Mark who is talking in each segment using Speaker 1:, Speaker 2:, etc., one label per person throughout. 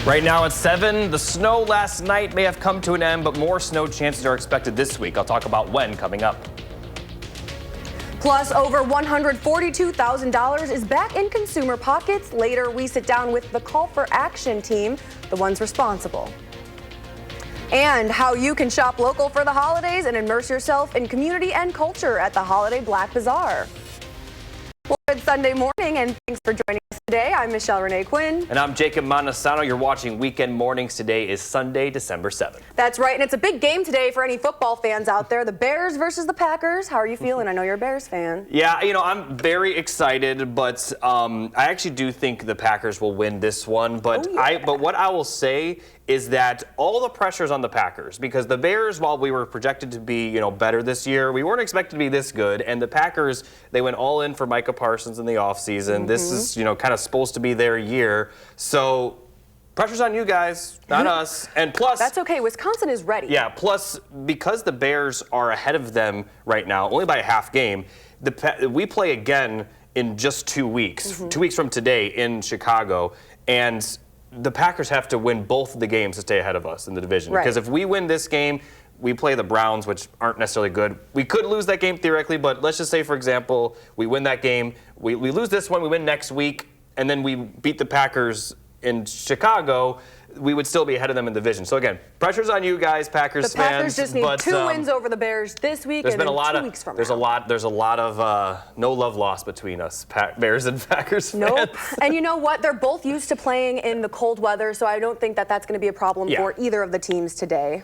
Speaker 1: Right now at 7, the snow last night may have come to an end, but more snow chances are expected this week. I'll talk about when coming up.
Speaker 2: Plus, over $142,000 is back in consumer pockets. Later, we sit down with the Call for Action team, the ones responsible. And how you can shop local for the holidays and immerse yourself in community and culture at the Holiday Black Bazaar. Well, good Sunday morning, and thanks for joining us today. I'm Michelle Renee Quinn.
Speaker 1: And I'm Jacob Montesano. You're watching Weekend Mornings. Today is Sunday, December 7th.
Speaker 2: That's right, and it's a big game today for any football fans out there. The Bears versus the Packers. How are you feeling? I know you're a Bears fan.
Speaker 1: Yeah, I'm very excited, but I actually do think the Packers will win this one. But but what I will say is that all the pressure's on the Packers, because the Bears, while we were projected to be, better this year, we weren't expected to be this good. And the Packers, they went all in for Micah Parsons in the offseason. This is, kind of supposed to be their year. So pressure's on you guys, not us. And plus,
Speaker 2: that's okay. Wisconsin is ready.
Speaker 1: Yeah, plus, because the Bears are ahead of them right now, only by a half game, we play again in just 2 weeks, 2 weeks from today in Chicago. And the Packers have to win both of the games to stay ahead of us in the division.
Speaker 2: Right.
Speaker 1: Because if we win this game, we play the Browns, which aren't necessarily good. We could lose that game theoretically, but let's just say, for example, we win that game, we lose this one, we win next week, and then we beat the Packers in Chicago, we would still be ahead of them in the division. So again, pressure's on you guys, Packers fans.
Speaker 2: The Packers just need 2 wins over the Bears this week and then 2 weeks from now.
Speaker 1: There's a lot of no love lost between us, Bears and Packers fans.
Speaker 2: Nope. And you know what? They're both used to playing in the cold weather, so I don't think that that's going to be a problem for either of the teams today.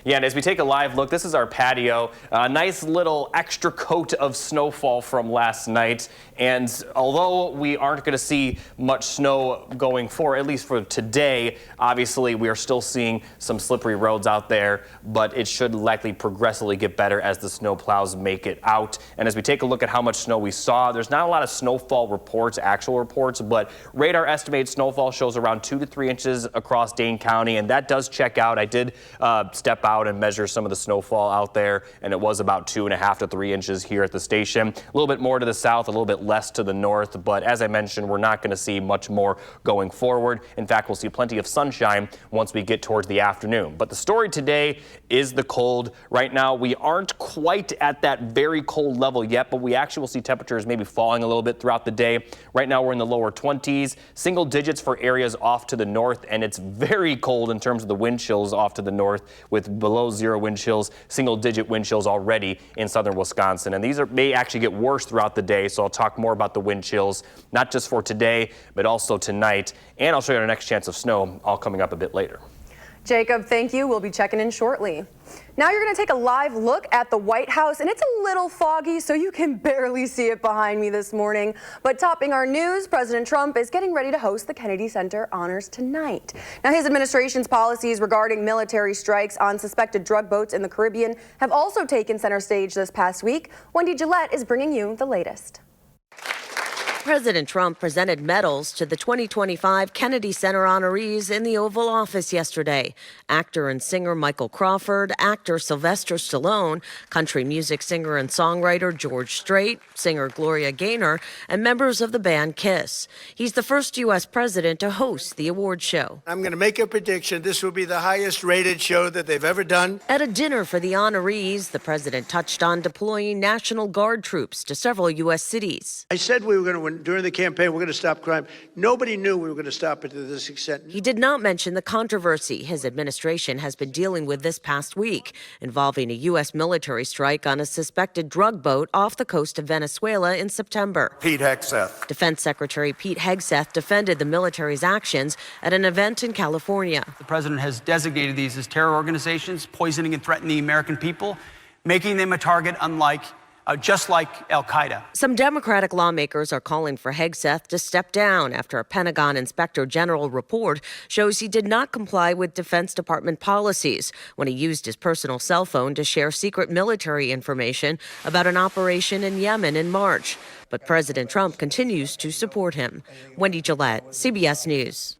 Speaker 1: Yeah, and as we take a live look, this is our patio. A nice little extra coat of snowfall from last night. And although we aren't going to see much snow going forward, at least for today, obviously we are still seeing some slippery roads out there, but it should likely progressively get better as the snow plows make it out. And as we take a look at how much snow we saw, there's not a lot of snowfall reports, actual reports, but radar estimated snowfall shows around 2 to 3 inches across Dane County, and that does check out. I did step out and measure some of the snowfall out there, and it was about 2.5 to 3 inches here at the station. A little bit more to the south, a little bit less to the north, but as I mentioned, we're not going to see much more going forward. In fact, we'll see plenty of sunshine once we get towards the afternoon. But the story today is the cold. Right now, we aren't quite at that very cold level yet, but we actually will see temperatures maybe falling a little bit throughout the day. Right now, we're in the lower 20s, single digits for areas off to the north, and it's very cold in terms of the wind chills off to the north, with below zero wind chills, single digit wind chills already in southern Wisconsin. And these may actually get worse throughout the day, so I'll talk more about the wind chills, not just for today, but also tonight. And I'll show you our next chance of snow, all coming up a bit later.
Speaker 2: Jacob, thank you. We'll be checking in shortly. Now you're going to take a live look at the White House, and it's a little foggy, so you can barely see it behind me this morning. But topping our news, President Trump is getting ready to host the Kennedy Center Honors tonight. Now, his administration's policies regarding military strikes on suspected drug boats in the Caribbean have also taken center stage this past week. Wendy Gillette is bringing you the latest.
Speaker 3: President Trump presented medals to the 2025 Kennedy Center honorees in the Oval Office yesterday. Actor and singer Michael Crawford, actor Sylvester Stallone, country music singer and songwriter George Strait, singer Gloria Gaynor, and members of the band Kiss. He's the first U.S. president to host the award show.
Speaker 4: I'm going to make a prediction. This will be the highest rated show that they've ever done.
Speaker 3: At a dinner for the honorees, the president touched on deploying National Guard troops to several U.S. cities.
Speaker 4: I said we were going to during the campaign, we're going to stop crime. Nobody knew we were going to stop it to this extent.
Speaker 3: He did not mention the controversy his administration has been dealing with this past week, involving a U.S. military strike on a suspected drug boat off the coast of Venezuela in September.
Speaker 5: Pete Hegseth.
Speaker 3: Defense Secretary Pete Hegseth defended the military's actions at an event in California.
Speaker 6: The president has designated these as terror organizations, poisoning and threatening the American people, making them a target just like al-Qaeda.
Speaker 3: Some Democratic lawmakers are calling for Hegseth to step down after a Pentagon Inspector General report shows he did not comply with Defense Department policies when he used his personal cell phone to share secret military information about an operation in Yemen in March. But President Trump continues to support him. Wendy Gillette, CBS News.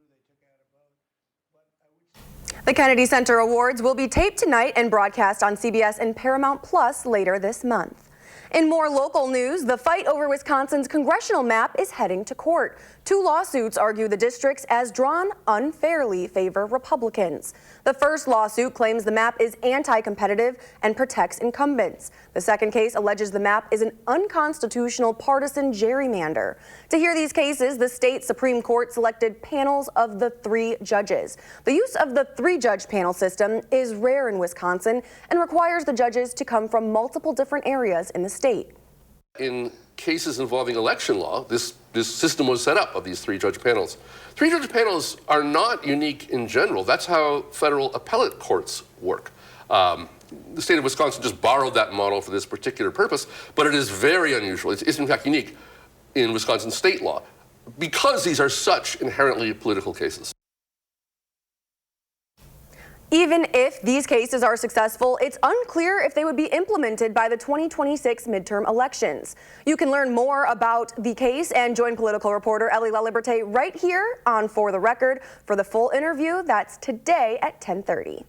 Speaker 2: The Kennedy Center Awards will be taped tonight and broadcast on CBS and Paramount Plus later this month. In more local news, the fight over Wisconsin's congressional map is heading to court. Two lawsuits argue the districts as drawn unfairly favor Republicans. The first lawsuit claims the map is anti-competitive and protects incumbents. The second case alleges the map is an unconstitutional partisan gerrymander. To hear these cases, the state Supreme Court selected panels of the 3 judges. The use of the 3-judge panel system is rare in Wisconsin and requires the judges to come from multiple different areas in the state.
Speaker 5: In cases involving election law, this system was set up of these 3-judge panels. 3-judge panels are not unique in general. That's how federal appellate courts work. The state of Wisconsin just borrowed that model for this particular purpose, but it is very unusual. It's in fact unique in Wisconsin state law because these are such inherently political cases.
Speaker 2: Even if these cases are successful, it's unclear if they would be implemented by the 2026 midterm elections. You can learn more about the case and join political reporter Ellie LaLiberte right here on For the Record for the full interview. That's today at 10:30.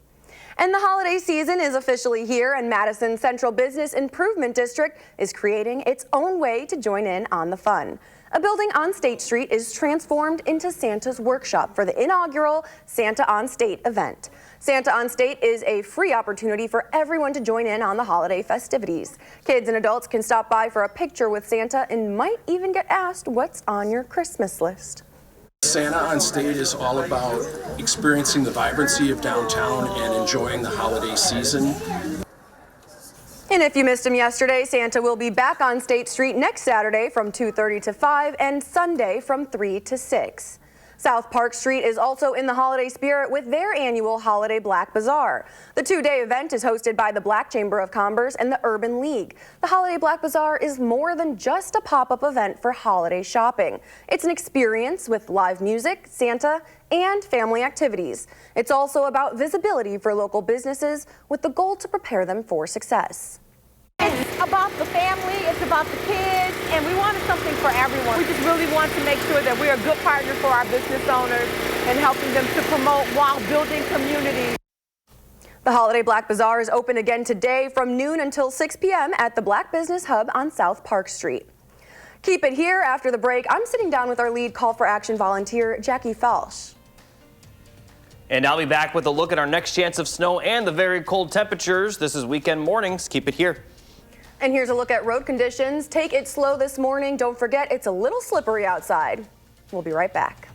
Speaker 2: And the holiday season is officially here, and Madison Central Business Improvement District is creating its own way to join in on the fun. A building on State Street is transformed into Santa's workshop for the inaugural Santa on State event. Santa on State is a free opportunity for everyone to join in on the holiday festivities. Kids and adults can stop by for a picture with Santa and might even get asked what's on your Christmas list.
Speaker 7: Santa on State is all about experiencing the vibrancy of downtown and enjoying the holiday season.
Speaker 2: And if you missed him yesterday, Santa will be back on State Street next Saturday from 2:30 to 5 and Sunday from 3 to 6. South Park Street is also in the holiday spirit with their annual Holiday Black Bazaar. The 2-day event is hosted by the Black Chamber of Commerce and the Urban League. The Holiday Black Bazaar is more than just a pop-up event for holiday shopping. It's an experience with live music, Santa, and family activities. It's also about visibility for local businesses with the goal to prepare them for success.
Speaker 8: It's about the family, it's about the kids, and we wanted something for everyone. We just really want to make sure that we're a good partner for our business owners and helping them to promote while building community.
Speaker 2: The Holiday Black Bazaar is open again today from noon until 6 p.m. at the Black Business Hub on South Park Street. Keep it here. After the break, I'm sitting down with our lead Call for Action volunteer, Jackie Falsh.
Speaker 1: And I'll be back with a look at our next chance of snow and the very cold temperatures. This is Weekend Mornings. Keep it here.
Speaker 2: And here's a look at road conditions. Take it slow this morning. Don't forget, it's a little slippery outside. We'll be right back.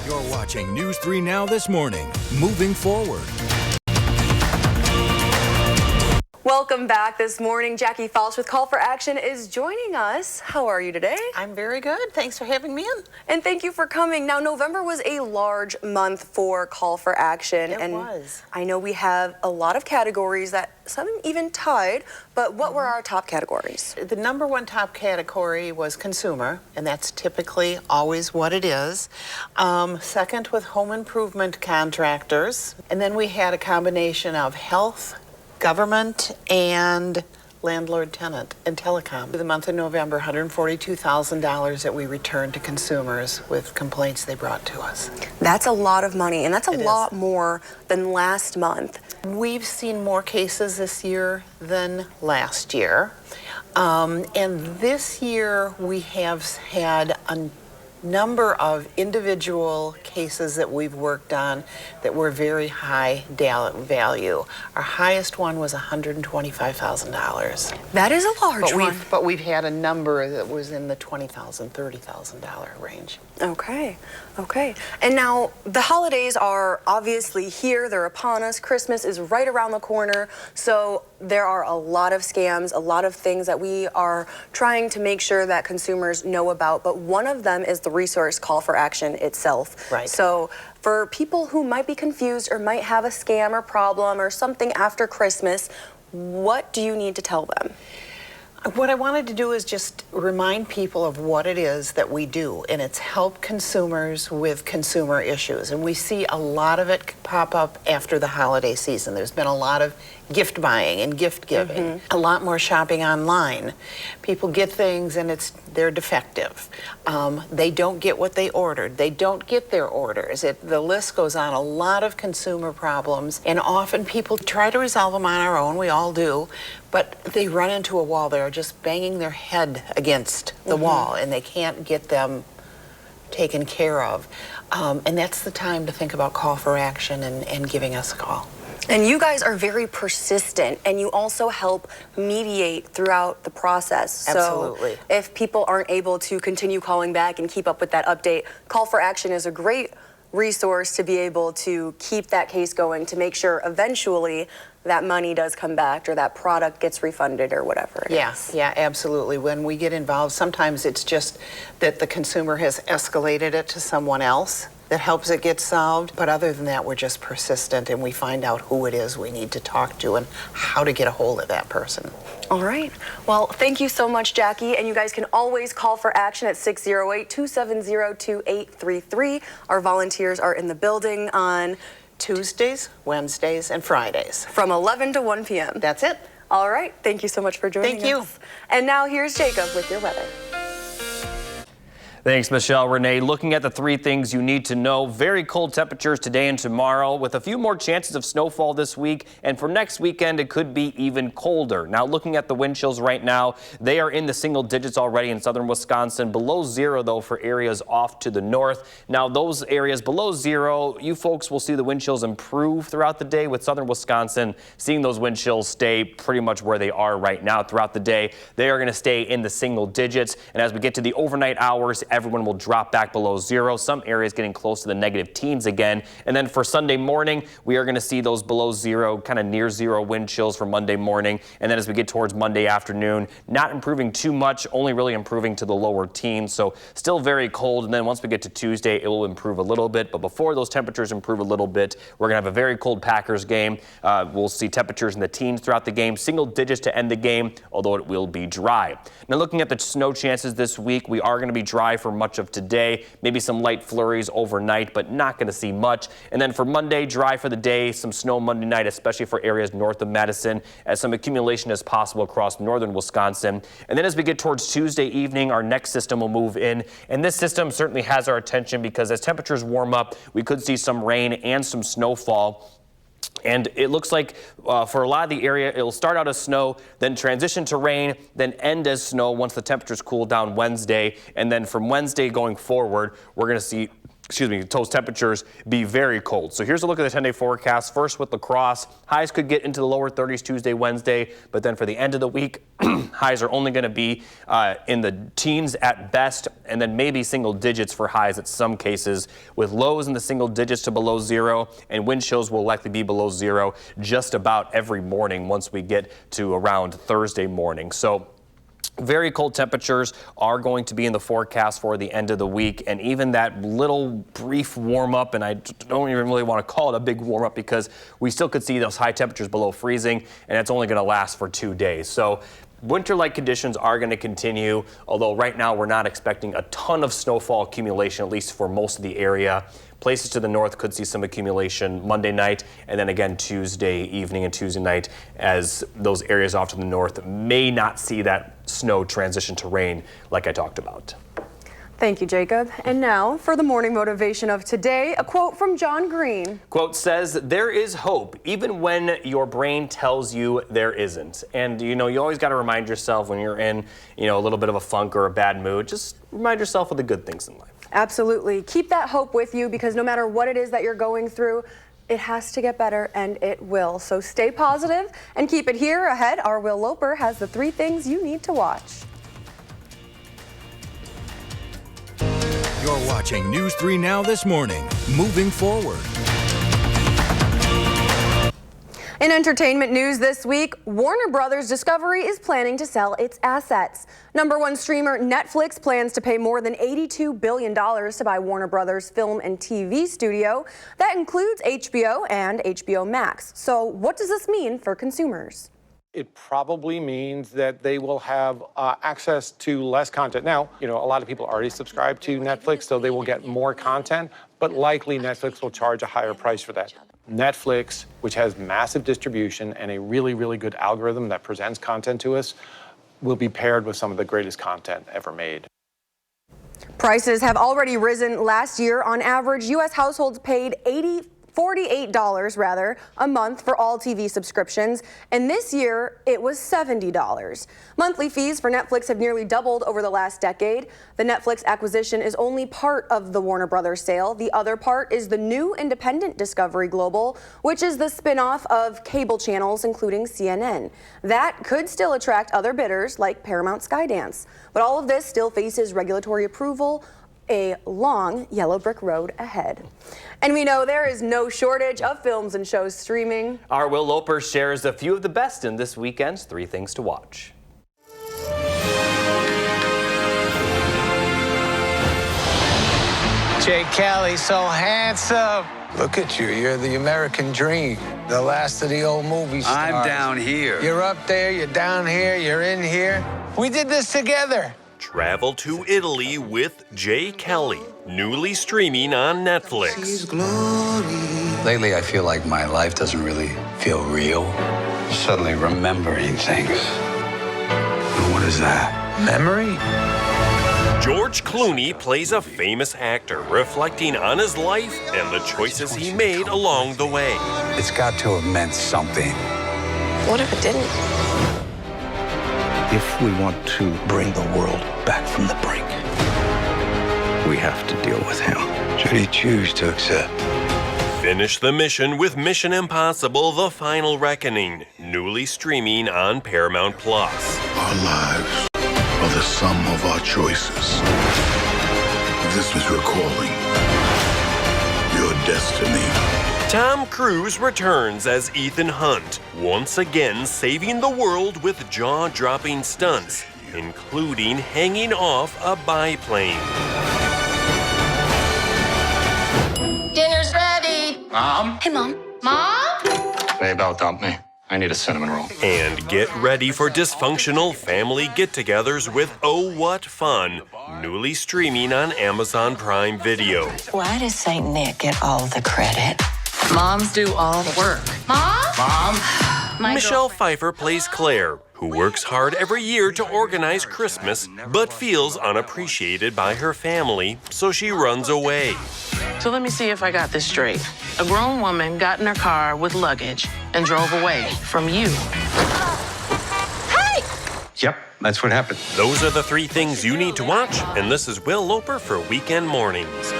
Speaker 9: You're watching News 3 Now this morning. Moving forward.
Speaker 2: Welcome back this morning. Jackie Falsh with Call for Action is joining us. How are you today?
Speaker 10: I'm very good. Thanks for having me in.
Speaker 2: And thank you for coming. Now, November was a large month for Call for Action.
Speaker 10: It
Speaker 2: and
Speaker 10: was.
Speaker 2: I know we have a lot of categories that some even tied, but what were our top categories?
Speaker 10: The number one top category was consumer, and that's typically always what it is. Second with home improvement contractors. And then we had a combination of health, government, and landlord-tenant and telecom. For the month of November, $142,000 that we returned to consumers with complaints they brought to us.
Speaker 2: That's a lot of money, and that's a lot more than last month.
Speaker 10: We've seen more cases this year than last year. And this year we have had a number of individual cases that we've worked on that were very high value. Our highest one was $125,000.
Speaker 2: That is a large one.
Speaker 10: But we've had a number that was in the $20,000, $30,000 range.
Speaker 2: Okay. And now the holidays are obviously here. They're upon us. Christmas is right around the corner. So there are a lot of scams, a lot of things that we are trying to make sure that consumers know about. But one of them is the resource Call for Action itself.
Speaker 10: Right.
Speaker 2: So for people who might be confused or might have a scam or problem or something after Christmas, what do you need to tell them?
Speaker 10: What I wanted to do is just remind people of what it is that we do, and it's help consumers with consumer issues. And we see a lot of it pop up after the holiday season. There's been a lot of gift buying and gift giving, a lot more shopping online. People get things and they're defective. They don't get what they ordered. They don't get their orders. The list goes on. A lot of consumer problems, and often people try to resolve them on our own. We all do, but they run into a wall. They're just banging their head against the wall, and they can't get them taken care of. And that's the time to think about call for action and giving us a call.
Speaker 2: And you guys are very persistent, and you also help mediate throughout the process.
Speaker 10: Absolutely.
Speaker 2: So if people aren't able to continue calling back and keep up with that update, Call for Action is a great resource to be able to keep that case going, to make sure eventually that money does come back or that product gets refunded or whatever it is.
Speaker 10: Yeah, absolutely. When we get involved, sometimes it's just that the consumer has escalated it to someone else that helps it get solved. But other than that, we're just persistent, and we find out who it is we need to talk to and how to get a hold of that person.
Speaker 2: All right. Well, thank you so much, Jackie. And you guys can always call for action at 608-270-2833. Our volunteers are in the building on
Speaker 10: Tuesdays, Wednesdays, and Fridays.
Speaker 2: From 11 to 1 p.m.
Speaker 10: That's it.
Speaker 2: All right. Thank you so much for joining us.
Speaker 10: Thank you.
Speaker 2: And now here's Jacob with your weather.
Speaker 1: Thanks, Michelle. Renee, looking at the three things you need to know. Very cold temperatures today and tomorrow, with a few more chances of snowfall this week. And for next weekend, it could be even colder. Now, looking at the wind chills right now, they are in the single digits already in southern Wisconsin. Below zero, though, for areas off to the north. Now, those areas below zero, you folks will see the wind chills improve throughout the day, with southern Wisconsin seeing those wind chills stay pretty much where they are right now throughout the day. They are going to stay in the single digits. And as we get to the overnight hours, everyone will drop back below zero. Some areas getting close to the negative teens again. And then for Sunday morning, we are going to see those below zero, kind of near zero wind chills for Monday morning. And then as we get towards Monday afternoon, not improving too much, only really improving to the lower teens. So still very cold. And then once we get to Tuesday, it will improve a little bit. But before those temperatures improve a little bit, we're going to have a very cold Packers game. We'll see temperatures in the teens throughout the game, single digits to end the game, although it will be dry. Now looking at the snow chances this week, we are going to be dry for much of today, maybe some light flurries overnight, but not going to see much. And then for Monday, dry for the day, some snow Monday night, especially for areas north of Madison, as some accumulation is possible across northern Wisconsin. And then as we get towards Tuesday evening, our next system will move in, and this system certainly has our attention because as temperatures warm up, we could see some rain and some snowfall. And it looks like for a lot of the area, it'll start out as snow, then transition to rain, then end as snow once the temperatures cool down Wednesday. And then from Wednesday going forward, we're going to see those temperatures be very cold. So here's a look at the 10-day forecast. First with La Crosse, highs could get into the lower 30s Tuesday, Wednesday, but then for the end of the week, highs are only going to be in the teens at best, and then maybe single digits for highs at some cases, with lows in the single digits to below zero, and wind chills will likely be below zero just about every morning once we get to around Thursday morning. So very cold temperatures are going to be in the forecast for the end of the week, and even that little brief warm up, and I don't even really want to call it a big warm up because we still could see those high temperatures below freezing, and it's only going to last for 2 days. So winter-like conditions are going to continue, although right now we're not expecting a ton of snowfall accumulation, at least for most of the area. Places to the north could see some accumulation Monday night, and then again Tuesday evening and Tuesday night, as those areas off to the north may not see that snow transition to rain like I talked about.
Speaker 2: Thank you, Jacob. And now for the morning motivation of today, a quote from John Green.
Speaker 1: Quote says, "There is hope even when your brain tells you there isn't." And you always got to remind yourself when you're in, a little bit of a funk or a bad mood, just remind yourself of the good things in life.
Speaker 2: Absolutely. Keep that hope with you, because no matter what it is that you're going through, it has to get better, and it will. So stay positive and keep it here. Ahead, our Will Loper has the 3 things you need to watch.
Speaker 9: You're watching News 3 Now this morning. Moving forward.
Speaker 2: In entertainment news this week, Warner Brothers Discovery is planning to sell its assets. #1 streamer Netflix plans to pay more than $82 billion to buy Warner Brothers film and TV studio. That includes HBO and HBO Max. So what does this mean for consumers?
Speaker 11: It probably means that they will have access to less content. Now, a lot of people already subscribe to Netflix, so they will get more content, but likely Netflix will charge a higher price for that. Netflix, which has massive distribution and a really, really good algorithm that presents content to us, will be paired with some of the greatest content ever made.
Speaker 2: Prices have already risen. Last year, on average, U.S. households paid $48 a month for all TV subscriptions, and this year it was $70. Monthly fees for Netflix have nearly doubled over the last decade. The Netflix acquisition is only part of the Warner Brothers sale. The other part is the new independent Discovery Global, which is the spin-off of cable channels, including CNN. That could still attract other bidders like Paramount Skydance. But all of this still faces regulatory approval, a long yellow brick road ahead. And we know there is no shortage of films and shows streaming.
Speaker 1: Our Will Loper shares a few of the best in this weekend's 3 Things to Watch.
Speaker 12: Jay Kelly, so handsome. Look at you, you're the American dream, the last of the old movie stars.
Speaker 13: I'm down here.
Speaker 12: You're up there, you're down here, you're in here. We did this together.
Speaker 14: Travel to Italy with Jay Kelly, newly streaming on Netflix.
Speaker 13: Lately, I feel like my life doesn't really feel real. Suddenly remembering things. And what is that?
Speaker 12: Memory?
Speaker 14: George Clooney plays a famous actor, reflecting on his life and the choices he made along the way.
Speaker 13: It's got to have meant something.
Speaker 15: What if it didn't?
Speaker 13: If we want to bring the world back from the brink, we have to deal with him. Should he choose to accept?
Speaker 14: Finish the mission with Mission Impossible: The Final Reckoning, newly streaming on Paramount Plus.
Speaker 16: Our lives are the sum of our choices. This is your calling, your destiny.
Speaker 14: Tom Cruise returns as Ethan Hunt, once again saving the world with jaw-dropping stunts, including hanging off a biplane.
Speaker 15: Dinner's ready.
Speaker 13: Mom?
Speaker 15: Hey, Mom. Mom?
Speaker 13: Babe, don't dump me. I need a cinnamon roll.
Speaker 14: And get ready for dysfunctional family get-togethers with Oh What Fun, newly streaming on Amazon Prime Video.
Speaker 15: Why does St. Nick get all the credit? Moms do all the work. Mom?
Speaker 14: Michelle Pfeiffer plays Claire, who works hard every year to organize Christmas, but feels unappreciated by her family, so she runs away.
Speaker 17: So let me see if I got this straight. A grown woman got in her car with luggage and drove away from you.
Speaker 15: Hey!
Speaker 13: Yep, that's what happened.
Speaker 14: Those are the 3 things you need to watch, and this is Will Loper for Weekend Mornings.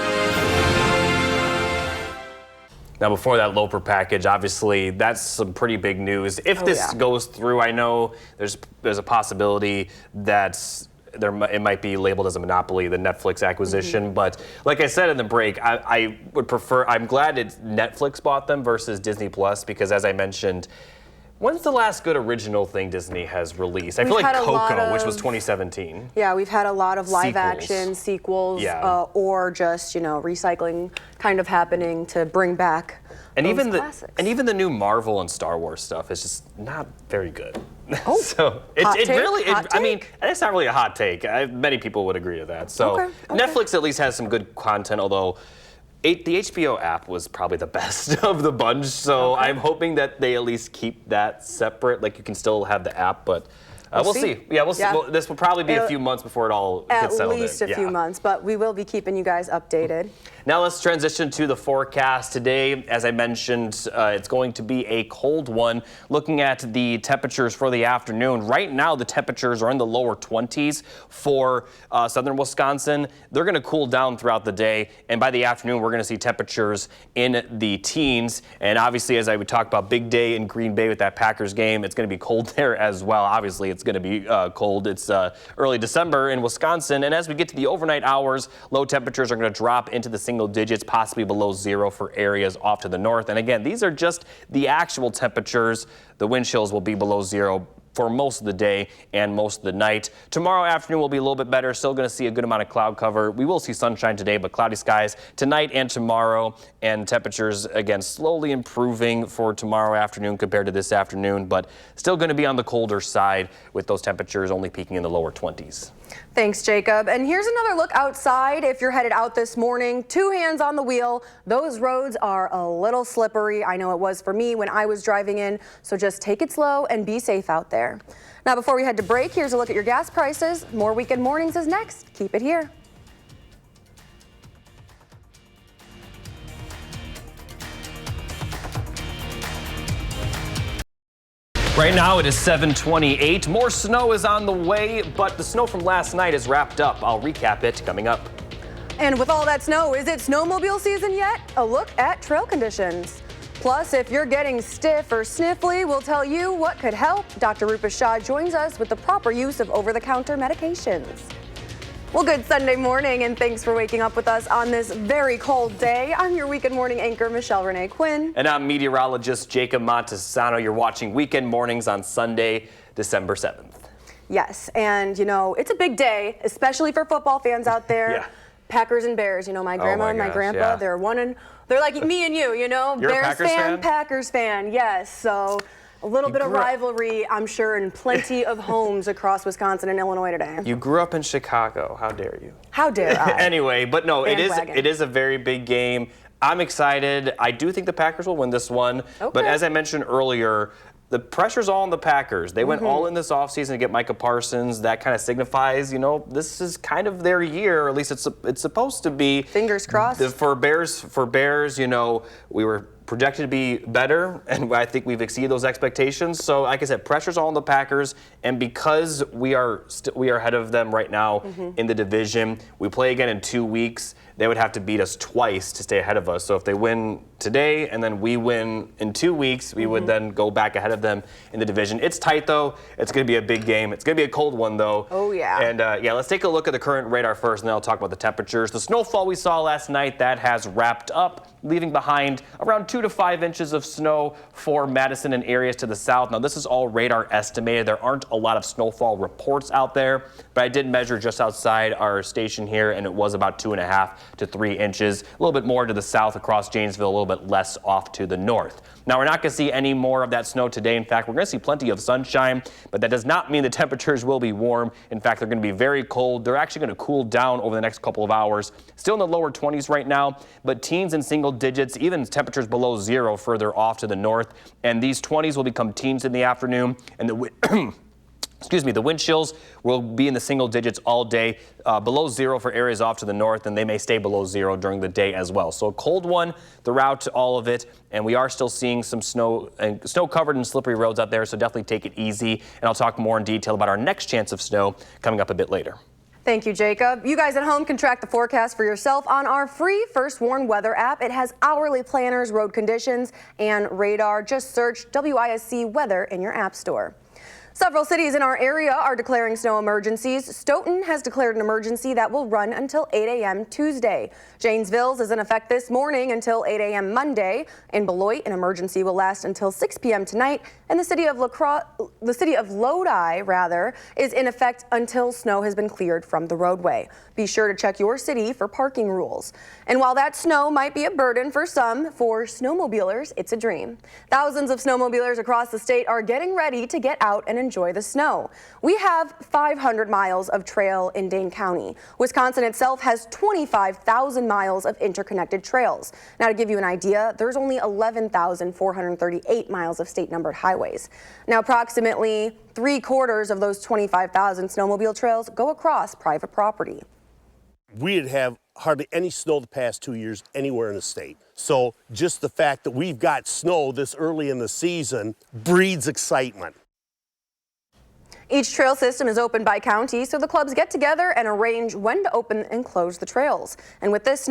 Speaker 1: Now, before that Loper package, obviously, that's some pretty big news. If this goes through, I know there's a possibility that it might be labeled as a monopoly, the Netflix acquisition. But like I said in the break, I would prefer, I'm glad Netflix bought them versus Disney Plus, because as I mentioned, when's the last good original thing Disney has released? I feel like Coco, which was 2017.
Speaker 2: Yeah, we've had a lot of live
Speaker 1: Sequels.
Speaker 2: action sequels,
Speaker 1: Yeah.
Speaker 2: or just, recycling kind of happening to bring back
Speaker 1: And
Speaker 2: those
Speaker 1: even
Speaker 2: classics.
Speaker 1: even the new Marvel and Star Wars stuff is just not very good.
Speaker 2: Oh,
Speaker 1: so
Speaker 2: hot take?
Speaker 1: I mean, it's not really a hot take. Many people would agree to that. So
Speaker 2: Okay.
Speaker 1: Netflix at least has some good content, although the HBO app was probably the best of the bunch. So I'm hoping that they at least keep that separate. Like you can still have the app, but we'll see. Yeah, we'll see. Well, this will probably be a few months before it all gets settled in.
Speaker 2: At least a few months, but we will be keeping you guys updated.
Speaker 1: Now let's transition to the forecast today. As I mentioned, it's going to be a cold one. Looking at the temperatures for the afternoon, right now the temperatures are in the lower 20s for southern Wisconsin. They're going to cool down throughout the day, and by the afternoon we're going to see temperatures in the teens. And obviously, as I would talk about, big day in Green Bay with that Packers game, it's going to be cold there as well. Obviously, it's going to be cold. It's early December in Wisconsin, and as we get to the overnight hours, low temperatures are going to drop into the single digits, possibly below 0 for areas off to the north. And again, these are just the actual temperatures. The wind chills will be below 0 for most of the day and most of the night. Tomorrow afternoon will be a little bit better. Still going to see a good amount of cloud cover. We will see sunshine today, but cloudy skies tonight and tomorrow. And temperatures, again, slowly improving for tomorrow afternoon compared to this afternoon, but still going to be on the colder side with those temperatures only peaking in the lower 20s.
Speaker 2: Thanks, Jacob. And here's another look outside. If you're headed out this morning, 2 hands on the wheel. Those roads are a little slippery. I know it was for me when I was driving in, so just take it slow and be safe out there. Now, before we head to break, here's a look at your gas prices. More Weekend Mornings is next. Keep it here.
Speaker 1: Right now it is 7:28. More snow is on the way, but the snow from last night is wrapped up. I'll recap it coming up.
Speaker 2: And with all that snow, is it snowmobile season yet? A look at trail conditions. Plus, if you're getting stiff or sniffly, we'll tell you what could help. Dr. Rupesh Shah joins us with the proper use of over-the-counter medications. Well, good Sunday morning, and thanks for waking up with us on this very cold day. I'm your Weekend Morning anchor, Michelle Renee Quinn.
Speaker 1: And I'm meteorologist Jacob Montesano. You're watching Weekend Mornings on Sunday, December 7th.
Speaker 2: Yes, and you know, it's a big day, especially for football fans out there.
Speaker 1: Yeah.
Speaker 2: Packers and Bears, you know, my grandma and my grandpa, they're like me and you know.
Speaker 1: You're
Speaker 2: Bears
Speaker 1: a Packers fan?
Speaker 2: Packers fan, yes. So a little bit of rivalry, I'm sure, in plenty of homes across Wisconsin and Illinois today.
Speaker 1: You grew up in Chicago. How dare you?
Speaker 2: How dare I?
Speaker 1: Anyway, but no, it
Speaker 2: Bandwagon.
Speaker 1: is a very big game. I'm excited. I do think the Packers will win this one.
Speaker 2: Okay.
Speaker 1: But as I mentioned earlier, the pressure's all on the Packers. They went all in this offseason to get Micah Parsons. That kind of signifies, you know, this is kind of their year, or at least it's supposed to be.
Speaker 2: Fingers crossed.
Speaker 1: For Bears, you know, we were projected to be better, and I think we've exceeded those expectations. So, like I said, pressure's all on the Packers, and because we are ahead of them right now in the division, we play again in 2 weeks. They would have to beat us twice to stay ahead of us. So if they win today and then we win in 2 weeks, we would then go back ahead of them in the division. It's tight, though. It's going to be a big game. It's going to be a cold one, though.
Speaker 2: Oh, yeah.
Speaker 1: And, let's take a look at the current radar first, and then I'll talk about the temperatures. The snowfall we saw last night, that has wrapped up, leaving behind around 2 to 5 inches of snow for Madison and areas to the south. Now, this is all radar estimated. There aren't a lot of snowfall reports out there, but I did measure just outside our station here, and it was about 2.5 to 3 inches. A little bit more to the south across Janesville, a little bit less off to the north. Now, we're not going to see any more of that snow today. In fact, we're going to see plenty of sunshine, but that does not mean the temperatures will be warm. In fact, they're going to be very cold. They're actually going to cool down over the next couple of hours. Still in the lower 20s right now, but teens in single digits, even temperatures below zero further off to the north. And these 20s will become teens in the afternoon, and the the wind chills will be in the single digits all day, below zero for areas off to the north, and they may stay below zero during the day as well. So a cold one throughout all of it, and we are still seeing some snow covered and slippery roads out there, so definitely take it easy. And I'll talk more in detail about our next chance of snow coming up a bit later.
Speaker 2: Thank you, Jacob. You guys at home can track the forecast for yourself on our free First Warn Weather app. It has hourly planners, road conditions, and radar. Just search WISC Weather in your app store. Several cities in our area are declaring snow emergencies. Stoughton has declared an emergency that will run until 8 a.m. Tuesday. Janesville's is in effect this morning until 8 a.m. Monday. In Beloit, an emergency will last until 6 p.m. tonight, and the city of Lodi, is in effect until snow has been cleared from the roadway. Be sure to check your city for parking rules. And while that snow might be a burden for some, for snowmobilers, it's a dream. Thousands of snowmobilers across the state are getting ready to get out and enjoy the snow. We have 500 miles of trail in Dane County. Wisconsin itself has 25,000 miles of interconnected trails. Now, to give you an idea, there's only 11,438 miles of state-numbered highways. Now, approximately 3/4 of those 25,000 snowmobile trails go across private property.
Speaker 18: We didn't have hardly any snow the past 2 years anywhere in the state. So just the fact that we've got snow this early in the season breeds excitement.
Speaker 2: Each trail system is open by county, so the clubs get together and arrange when to open and close the trails. And with this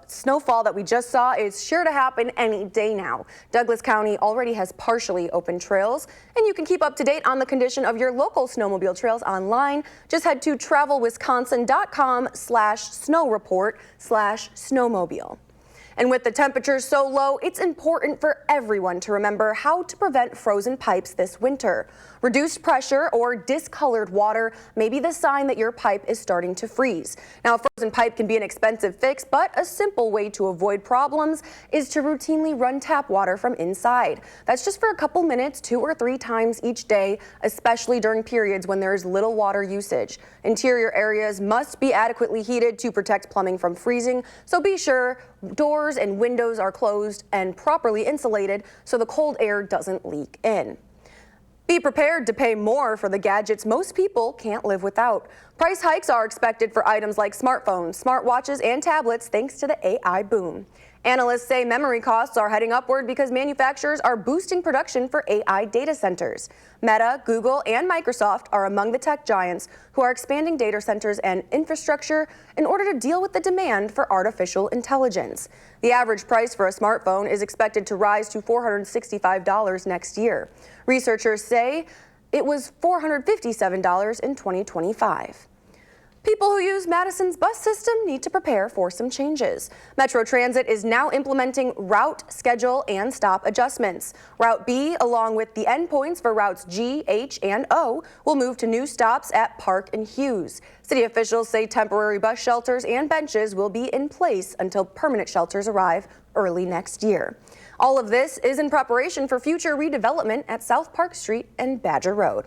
Speaker 2: snowfall that we just saw, it's sure to happen any day now. Douglas County already has partially open trails, and you can keep up to date on the condition of your local snowmobile trails online. Just head to travelwisconsin.com/snowreport/snowmobile. And with the temperatures so low, it's important for everyone to remember how to prevent frozen pipes this winter. Reduced pressure or discolored water may be the sign that your pipe is starting to freeze. Now, a frozen pipe can be an expensive fix, but a simple way to avoid problems is to routinely run tap water from inside. That's just for a couple minutes, 2 or 3 times each day, especially during periods when there is little water usage. Interior areas must be adequately heated to protect plumbing from freezing, so be sure doors and windows are closed and properly insulated so the cold air doesn't leak in. Be prepared to pay more for the gadgets most people can't live without. Price hikes are expected for items like smartphones, smartwatches, and tablets thanks to the AI boom. Analysts say memory costs are heading upward because manufacturers are boosting production for AI data centers. Meta, Google, and Microsoft are among the tech giants who are expanding data centers and infrastructure in order to deal with the demand for artificial intelligence. The average price for a smartphone is expected to rise to $465 next year. Researchers say it was $457 in 2025. People who use Madison's bus system need to prepare for some changes. Metro Transit is now implementing route, schedule, and stop adjustments. Route B, along with the endpoints for routes G, H, and O, will move to new stops at Park and Hughes. City officials say temporary bus shelters and benches will be in place until permanent shelters arrive early next year. All of this is in preparation for future redevelopment at South Park Street and Badger Road.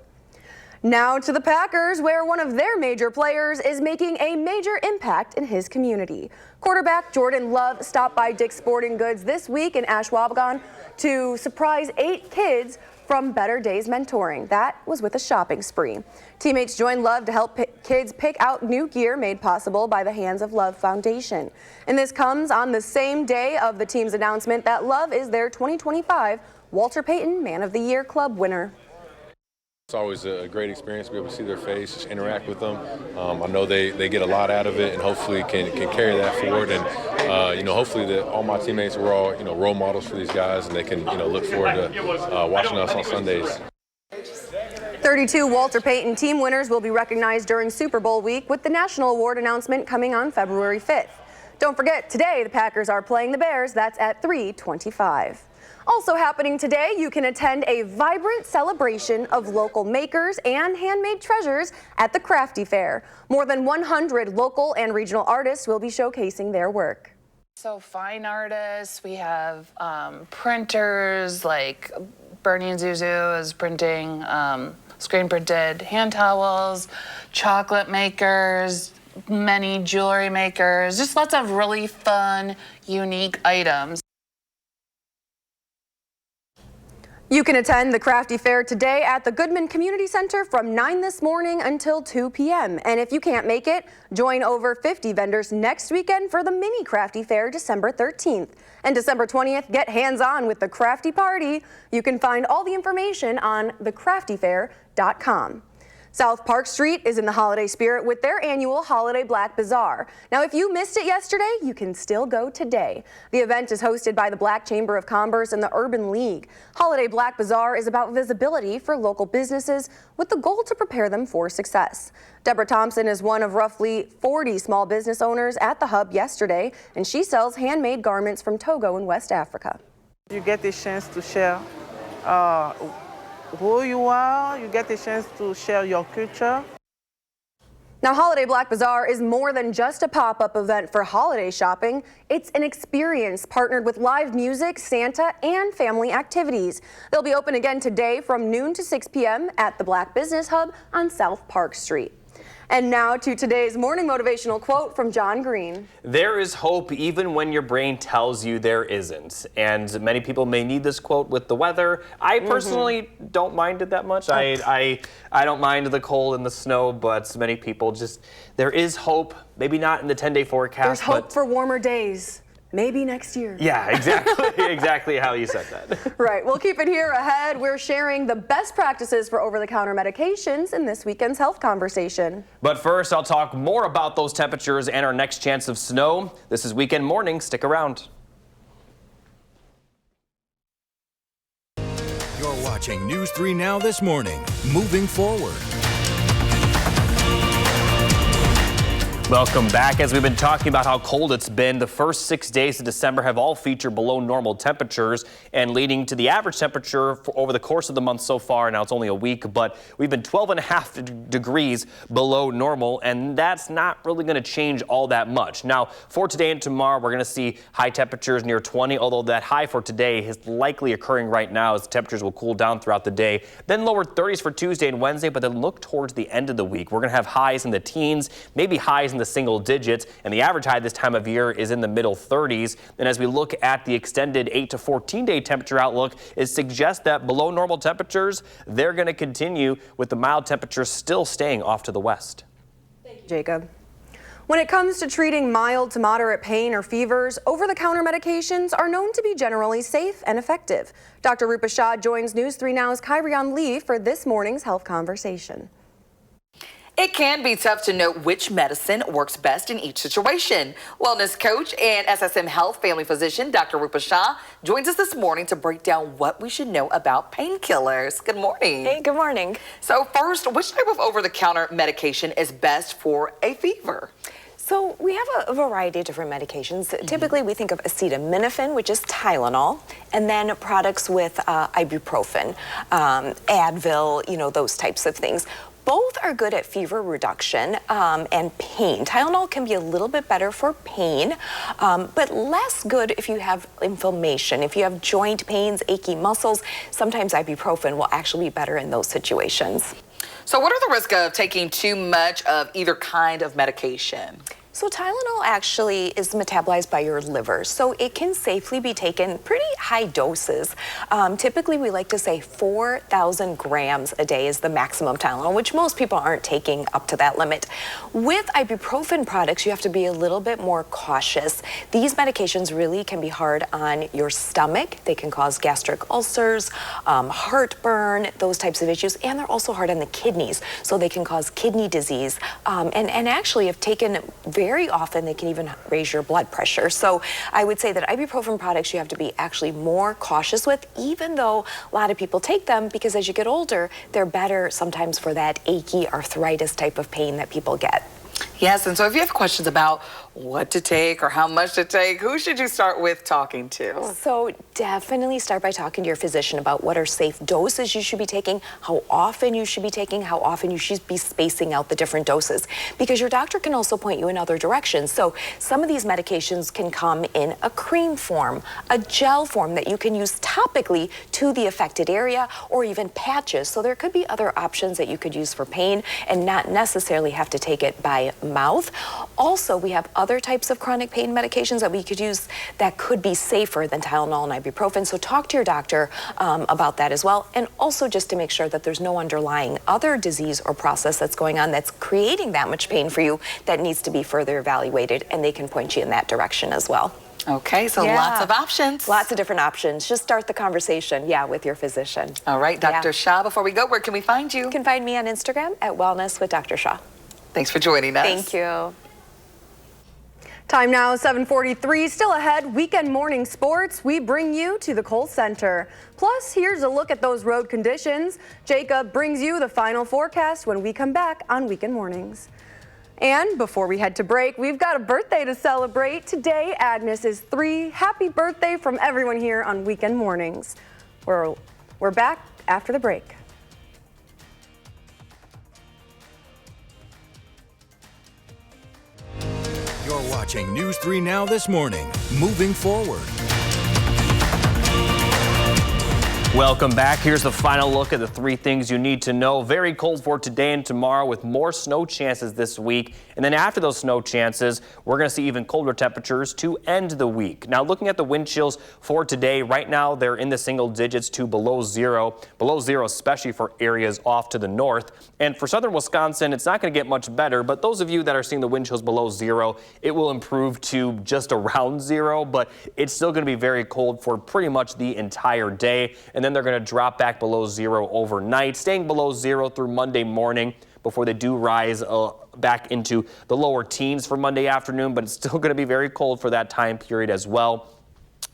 Speaker 2: Now to the Packers, where one of their major players is making a major impact in his community. Quarterback Jordan Love stopped by Dick's Sporting Goods this week in Ashwaubenon to surprise 8 kids from Better Days Mentoring. That was with a shopping spree. Teammates joined Love to help kids pick out new gear made possible by the Hands of Love Foundation. And this comes on the same day of the team's announcement that Love is their 2025 Walter Payton Man of the Year Club winner.
Speaker 19: It's always a great experience to be able to see their face, just interact with them. I know they get a lot out of it, and hopefully can carry that forward. And hopefully all my teammates were all role models for these guys, and they can look forward to watching us on Sundays.
Speaker 2: 32 Walter Payton team winners will be recognized during Super Bowl week, with the national award announcement coming on February 5th. Don't forget, today the Packers are playing the Bears. That's at 3:25. Also happening today, you can attend a vibrant celebration of local makers and handmade treasures at the Crafty Fair. More than 100 local and regional artists will be showcasing their work.
Speaker 20: So fine artists, we have printers like Bernie and Zuzu is printing screen printed hand towels, chocolate makers, many jewelry makers, just lots of really fun, unique items.
Speaker 2: You can attend the Crafty Fair today at the Goodman Community Center from 9 this morning until 2 p.m. And if you can't make it, join over 50 vendors next weekend for the Mini Crafty Fair December 13th. And December 20th, get hands-on with the Crafty Party. You can find all the information on thecraftyfair.com. South Park Street is in the holiday spirit with their annual Holiday Black Bazaar. Now, if you missed it yesterday, you can still go today. The event is hosted by the Black Chamber of Commerce and the Urban League. Holiday Black Bazaar is about visibility for local businesses with the goal to prepare them for success. Deborah Thompson is one of roughly 40 small business owners at the hub yesterday, and she sells handmade garments from Togo in West Africa.
Speaker 21: You get the chance to share who you are, you get the chance to share your culture.
Speaker 2: Now, Holiday Black Bazaar is more than just a pop-up event for holiday shopping. It's an experience partnered with live music, Santa, and family activities. They'll be open again today from noon to 6 p.m. at the Black Business Hub on South Park Street. And now to today's morning motivational quote from John Green.
Speaker 1: There is hope even when your brain tells you there isn't. And many people may need this quote with the weather. I personally don't mind it that much. I don't mind the cold and the snow, but many people just, there is hope. Maybe not in the 10-day forecast.
Speaker 2: There's hope for warmer days. Maybe next year.
Speaker 1: Yeah, exactly. Exactly how you said that.
Speaker 2: Right. We'll keep it here ahead. We're sharing the best practices for over-the-counter medications in this weekend's health conversation.
Speaker 1: But first, I'll talk more about those temperatures and our next chance of snow. This is Weekend Morning. Stick around.
Speaker 9: You're watching News 3 Now this morning. Moving forward.
Speaker 1: Welcome back. As we've been talking about how cold it's been, the first 6 days of December have all featured below normal temperatures and leading to the average temperature for over the course of the month so far. Now it's only a week, but we've been 12.5 degrees below normal, and that's not really going to change all that much. Now, for today and tomorrow, we're going to see high temperatures near 20, although that high for today is likely occurring right now as temperatures will cool down throughout the day. Then lower 30s for Tuesday and Wednesday, but then look towards the end of the week. We're going to have highs in the teens, maybe highs in the single digits, and the average high this time of year is in the middle 30s. And as we look at the extended 8 to 14-day temperature outlook, it suggests that below normal temperatures, they're going to continue with the mild temperatures still staying off to the west.
Speaker 2: Thank you, Jacob. When it comes to treating mild to moderate pain or fevers, over-the-counter medications are known to be generally safe and effective. Dr. Rupa Shah joins News 3 Now's Kyrian Lee for this morning's health conversation.
Speaker 4: It can be tough to know which medicine works best in each situation. Wellness coach and SSM Health family physician Dr. Rupa Shah joins us this morning to break down what we should know about painkillers. Good morning.
Speaker 22: Hey, good morning.
Speaker 4: So first, which type of over-the-counter medication is best for a fever?
Speaker 22: So we have a variety of different medications. Typically, we think of acetaminophen, which is Tylenol, and then products with ibuprofen, Advil, those types of things. Both are good at fever reduction and pain. Tylenol can be a little bit better for pain, but less good if you have inflammation. If you have joint pains, achy muscles, sometimes ibuprofen will actually be better in those situations.
Speaker 4: So what are the risks of taking too much of either kind of medication?
Speaker 22: So Tylenol actually is metabolized by your liver, so it can safely be taken pretty high doses. Typically, we like to say 4,000 grams a day is the maximum Tylenol, which most people aren't taking up to that limit. With ibuprofen products, you have to be a little bit more cautious. These medications really can be hard on your stomach. They can cause gastric ulcers, heartburn, those types of issues, and they're also hard on the kidneys, so they can cause kidney disease. And actually, if taken very often, they can even raise your blood pressure. So I would say that ibuprofen products you have to be actually more cautious with, even though a lot of people take them because as you get older, they're better sometimes for that achy arthritis type of pain that people get.
Speaker 4: Yes, and so if you have questions about what to take or how much to take, who should you start with talking to?
Speaker 22: So definitely start by talking to your physician about what are safe doses you should be taking, how often you should be taking, how often you should be spacing out the different doses, because your doctor can also point you in other directions. So some of these medications can come in a cream form, a gel form that you can use topically to the affected area, or even patches. So there could be other options that you could use for pain and not necessarily have to take it by mouth. Also, we have other types of chronic pain medications that we could use that could be safer than Tylenol and ibuprofen. So talk to your doctor about that as well. And also just to make sure that there's no underlying other disease or process that's going on that's creating that much pain for you that needs to be further evaluated, and they can point you in that direction as well.
Speaker 4: Okay, so lots of options.
Speaker 22: Lots of different options. Just start the conversation, with your physician.
Speaker 4: All right, Dr. Shah, before we go, where can we find you?
Speaker 22: You can find me on Instagram at Wellness with Dr. Shah.
Speaker 4: Thanks for joining us.
Speaker 22: Thank you.
Speaker 2: Time now, 7:43. Still ahead, weekend morning sports. We bring you to the Kohl Center. Plus, here's a look at those road conditions. Jacob brings you the final forecast when we come back on Weekend Mornings. And before we head to break, we've got a birthday to celebrate. Today, Agnes is 3. Happy birthday from everyone here on Weekend Mornings. We're back after the break.
Speaker 9: You're watching News 3 Now this morning. Moving forward.
Speaker 1: Welcome back. Here's the final look at the 3 things you need to know. Very cold for today and tomorrow with more snow chances this week. And then after those snow chances, we're going to see even colder temperatures to end the week. Now, looking at the wind chills for today, right now they're in the single digits to below zero, especially for areas off to the north. And for southern Wisconsin, it's not going to get much better. But those of you that are seeing the wind chills below zero, it will improve to just around zero. But it's still going to be very cold for pretty much the entire day. And then they're going to drop back below zero overnight, staying below zero through Monday morning before they do rise back into the lower teens for Monday afternoon, but it's still going to be very cold for that time period as well.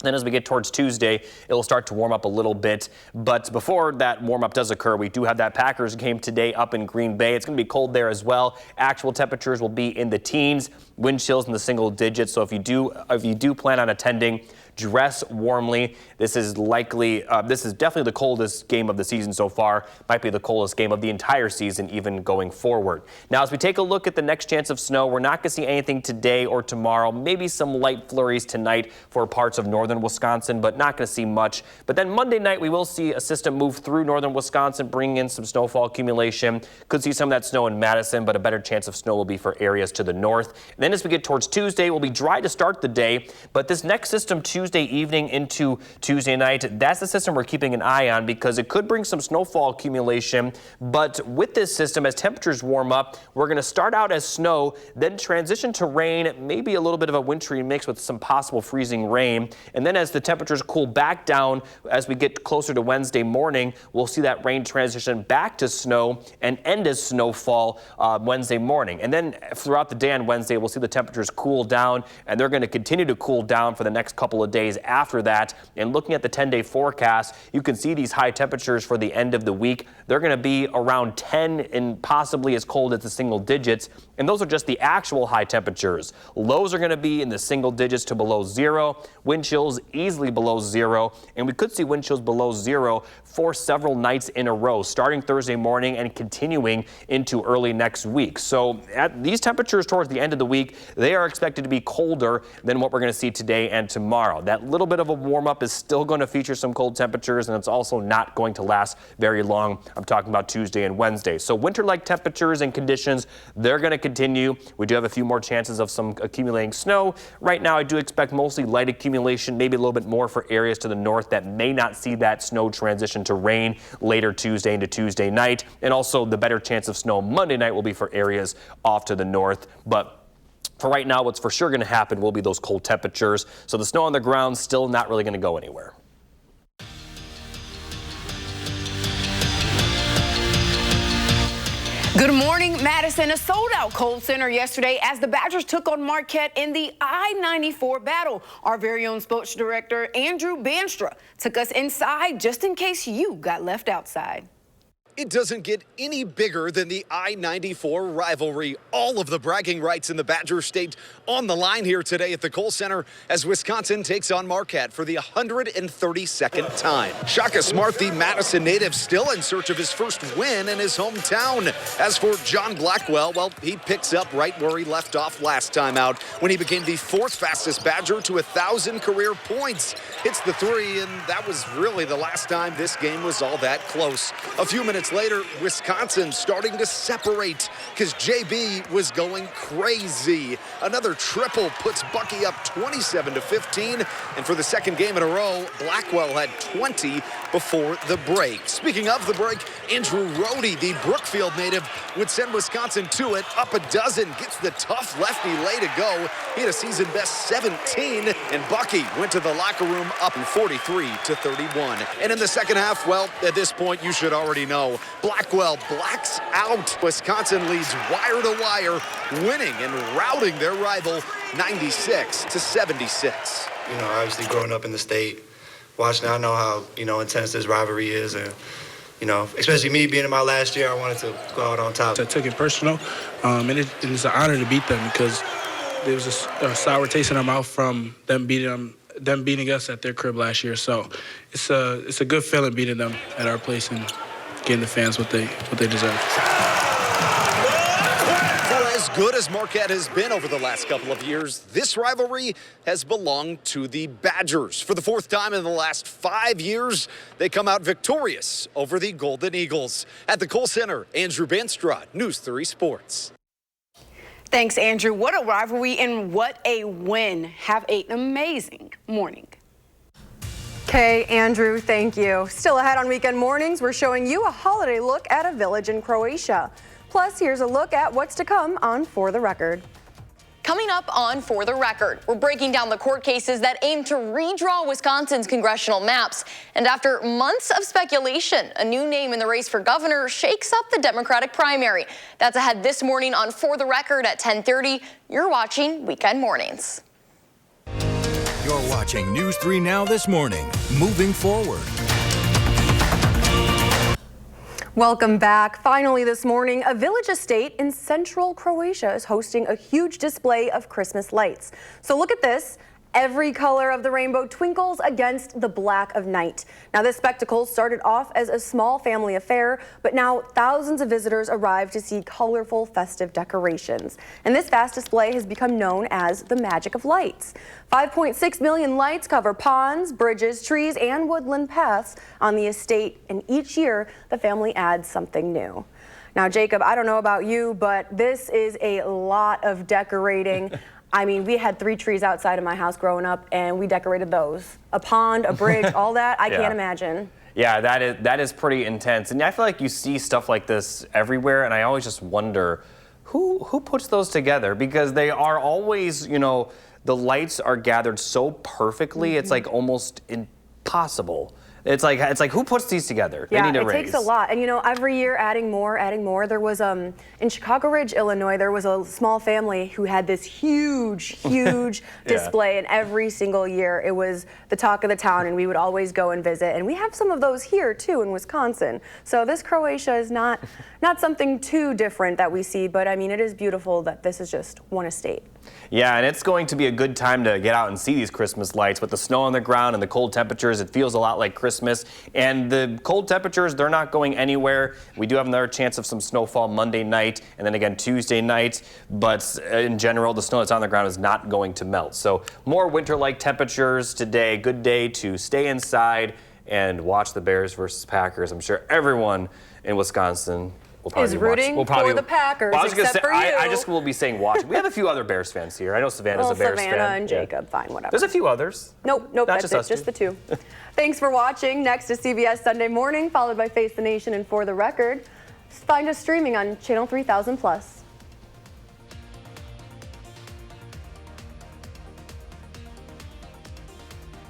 Speaker 1: Then as we get towards Tuesday, it will start to warm up a little bit. But before that warm up does occur, we do have that Packers game today up in Green Bay. It's going to be cold there as well. Actual temperatures will be in the teens, wind chills in the single digits. So if you do plan on attending, dress warmly. This is definitely the coldest game of the season so far. Might be the coldest game of the entire season, even going forward. Now, as we take a look at the next chance of snow, we're not going to see anything today or tomorrow. Maybe some light flurries tonight for parts of northern Wisconsin, but not going to see much. But then Monday night, we will see a system move through northern Wisconsin, bringing in some snowfall accumulation. Could see some of that snow in Madison, but a better chance of snow will be for areas to the north. And then as we get towards Tuesday, we'll be dry to start the day. But this next system, Tuesday evening into Tuesday night, that's the system we're keeping an eye on because it could bring some snowfall accumulation. But with this system, as temperatures warm up, we're going to start out as snow, then transition to rain, maybe a little bit of a wintry mix with some possible freezing rain. And then as the temperatures cool back down, as we get closer to Wednesday morning, we'll see that rain transition back to snow and end as snowfall Wednesday morning. And then throughout the day on Wednesday, we'll see the temperatures cool down, and they're going to continue to cool down for the next couple of days after that. And looking at the 10-day forecast, you can see these high temperatures for the end of the week. They're going to be around 10 and possibly as cold as the single digits. And those are just the actual high temperatures. Lows are going to be in the single digits to below zero. Wind chills easily below zero. And we could see wind chills below zero for several nights in a row, starting Thursday morning and continuing into early next week. So at these temperatures towards the end of the week, they are expected to be colder than what we're going to see today and tomorrow. That little bit of a warm up is still going to feature some cold temperatures, and it's also not going to last very long. I'm talking about Tuesday and Wednesday. So winter-like temperatures and conditions, they're going to continue. We do have a few more chances of some accumulating snow. Right now, I do expect mostly light accumulation, maybe a little bit more for areas to the north that may not see that snow transition to rain later Tuesday into Tuesday night. And also the better chance of snow Monday night will be for areas off to the north. But for right now, what's for sure going to happen will be those cold temperatures. So the snow on the ground still not really going to go anywhere.
Speaker 3: Good morning, Madison. A sold-out Kohl Center yesterday as the Badgers took on Marquette in the I-94 battle. Our very own sports director, Andrew Banstra, took us inside just in case you got left outside.
Speaker 6: It doesn't get any bigger than the I-94 rivalry. All of the bragging rights in the Badger State on the line here today at the Kohl Center as Wisconsin takes on Marquette for the 132nd time. Shaka Smart, the Madison native, still in search of his first win in his hometown. As for John Blackwell, well, he picks up right where he left off last time out when he became the fourth fastest Badger to 1,000 career points. Hits the three, and that was really the last time this game was all that close. A few minutes later, Wisconsin starting to separate because JB was going crazy. Another triple puts Bucky up 27-15, and for the second game in a row, Blackwell had 20 before the break. Speaking of the break, Andrew Rohde, the Brookfield native, would send Wisconsin to it, up a dozen, gets the tough lefty lay to go. He had a season best 17, and Bucky went to the locker room up 43-31. And in the second half, well, at this point, you should already know, Blackwell blacks out. Wisconsin leads wire to wire, winning and routing their rival 96-76.
Speaker 23: You know, obviously growing up in the state, watching, I know how, intense this rivalry is. And, especially me being in my last year, I wanted to go out on top.
Speaker 24: I took it personal, and it's an honor to beat them because there was a sour taste in our mouth from them beating us at their crib last year. So it's a good feeling beating them at our place and getting the fans what they deserve.
Speaker 6: For as good as Marquette has been over the last couple of years, this rivalry has belonged to the Badgers. For the fourth time in the last 5 years, they come out victorious over the Golden Eagles. At the Kohl Center, Andrew Banstra, News 3 Sports.
Speaker 3: Thanks, Andrew. What a rivalry and what a win. Have an amazing morning.
Speaker 2: Okay, Andrew, thank you. Still ahead on Weekend Mornings, we're showing you a holiday look at a village in Croatia. Plus, here's a look at what's to come on For the Record.
Speaker 25: Coming up on For the Record, we're breaking down the court cases that aim to redraw Wisconsin's congressional maps. And after months of speculation, a new name in the race for governor shakes up the Democratic primary. That's ahead this morning on For the Record at 10:30. You're watching Weekend Mornings.
Speaker 9: You're watching News 3 Now this morning. Moving forward.
Speaker 2: Welcome back. Finally this morning, a village estate in central Croatia is hosting a huge display of Christmas lights. So look at this. Every color of the rainbow twinkles against the black of night. Now, this spectacle started off as a small family affair, but now thousands of visitors arrive to see colorful festive decorations. And this vast display has become known as the Magic of Lights. 5.6 million lights cover ponds, bridges, trees, and woodland paths on the estate, and each year the family adds something new. Now, Jacob, I don't know about you, but this is a lot of decorating. I mean, we had 3 trees outside of my house growing up, and we decorated those. A pond, a bridge, all that. I can't imagine.
Speaker 1: Yeah, that is pretty intense. And I feel like you see stuff like this everywhere, and I always just wonder who puts those together, because they are always, you know, the lights are gathered so perfectly. It's like almost impossible. It's like who puts these together?
Speaker 2: Yeah,
Speaker 1: they need a
Speaker 2: it
Speaker 1: raise.
Speaker 2: takes a lot. And you know, every year adding more. There was in Chicago Ridge, Illinois, there was a small family who had this huge display, and every single year it was the talk of the town, and we would always go and visit. And we have some of those here too in Wisconsin. So this Croatia is not something too different that we see, but I mean, it is beautiful that this is just one estate.
Speaker 1: Yeah, and it's going to be a good time to get out and see these Christmas lights. With the snow on the ground and the cold temperatures, it feels a lot like Christmas. And the cold temperatures, they're not going anywhere. We do have another chance of some snowfall Monday night and then again Tuesday night. But in general, the snow that's on the ground is not going to melt. So more winter-like temperatures today. Good day to stay inside and watch the Bears versus Packers. I'm sure everyone in Wisconsin
Speaker 2: is rooting for the Packers,
Speaker 1: well,
Speaker 2: except for you.
Speaker 1: I just will be saying watching. We have a few other Bears fans here. I know Savannah's a Bears fan.
Speaker 2: Savannah and Jacob, fine, whatever.
Speaker 1: There's a few others.
Speaker 2: Nope,
Speaker 1: not
Speaker 2: that's
Speaker 1: just
Speaker 2: it,
Speaker 1: us
Speaker 2: just
Speaker 1: two.
Speaker 2: the 2. Thanks for watching. Next is CBS Sunday Morning, followed by Face the Nation and For the Record. Find us streaming on Channel 3000+.